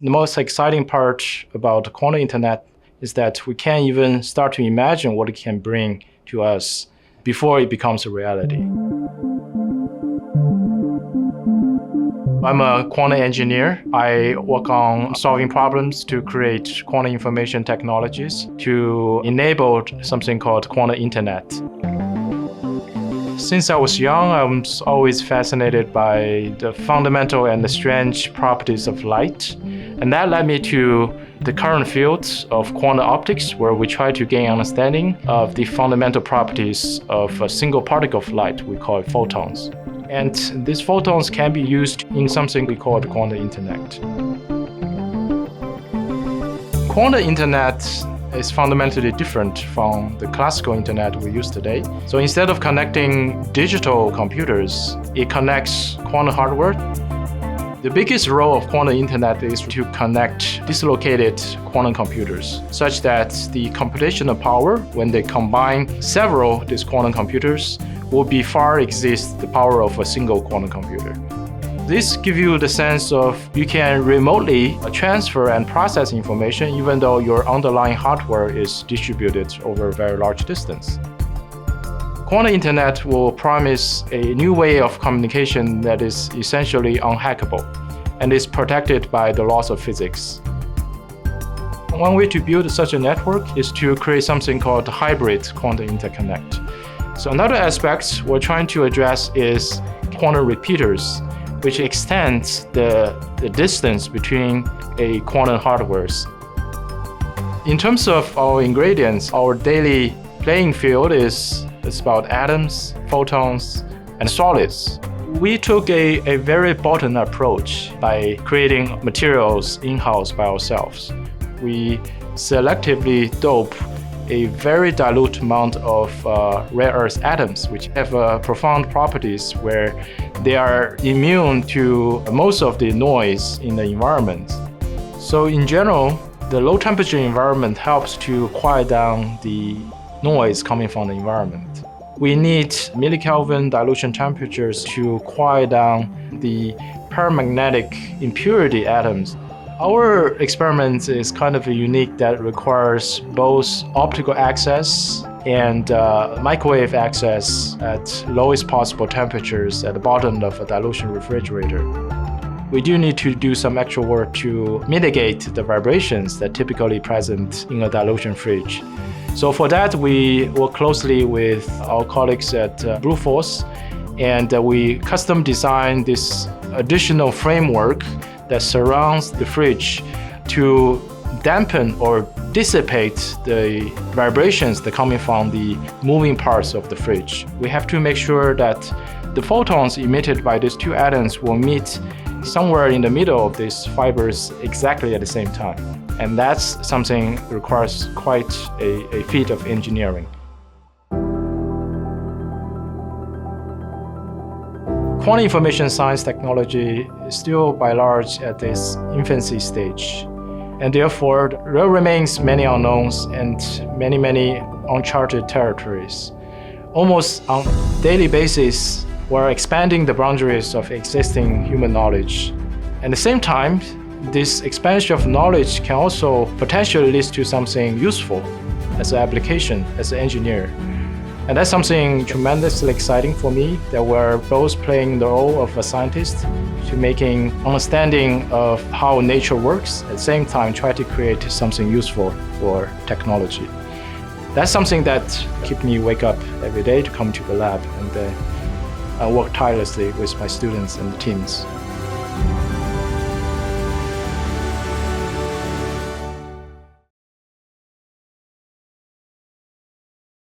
The most exciting part about the quantum internet is that we can't even start to imagine what it can bring to us before it becomes a reality. I'm a quantum engineer. I work on solving problems to create quantum information technologies to enable something called quantum internet. Since I was young, I was always fascinated by the fundamental and the strange properties of light. And that led me to the current field of quantum optics, where we try to gain understanding of the fundamental properties of a single particle of light. We call it photons. And these photons can be used in something we call the quantum internet. Quantum internet is fundamentally different from the classical internet we use today. So instead of connecting digital computers, it connects quantum hardware. The biggest role of quantum internet is to connect dislocated quantum computers, such that the computational power, when they combine several these quantum computers, will be far exceed the power of a single quantum computer. This gives you the sense of you can remotely transfer and process information even though your underlying hardware is distributed over a very large distance. Quantum internet will promise a new way of communication that is essentially unhackable and is protected by the laws of physics. One way to build such a network is to create something called hybrid quantum interconnect. So another aspect we're trying to address is quantum repeaters, which extends the distance between a quantum hardwares. In terms of our ingredients, our daily playing field is about atoms, photons, and solids. We took a very bottom-up approach by creating materials in-house by ourselves. We selectively dope a very dilute amount of rare earth atoms, which have profound properties where they are immune to most of the noise in the environment. So in general, the low temperature environment helps to quiet down the noise coming from the environment. We need millikelvin dilution temperatures to quiet down the paramagnetic impurity atoms. Our experiment is kind of unique that requires both optical access and microwave access at lowest possible temperatures at the bottom of a dilution refrigerator. We do need to do some extra work to mitigate the vibrations that typically present in a dilution fridge. So for that, we work closely with our colleagues at Blueforce, and we custom designed this additional framework that surrounds the fridge to dampen or dissipate the vibrations that are coming from the moving parts of the fridge. We have to make sure that the photons emitted by these two atoms will meet somewhere in the middle of these fibers exactly at the same time. And that's something that requires quite a feat of engineering. Quantum information science technology is still by large at this infancy stage, and therefore there remains many unknowns and many uncharted territories. Almost on a daily basis, we're expanding the boundaries of existing human knowledge. At the same time, this expansion of knowledge can also potentially lead to something useful as an application, as an engineer. And that's something tremendously exciting for me, that we're both playing the role of a scientist to making understanding of how nature works, at the same time try to create something useful for technology. That's something that keeps me wake up every day to come to the lab and work tirelessly with my students and the teams.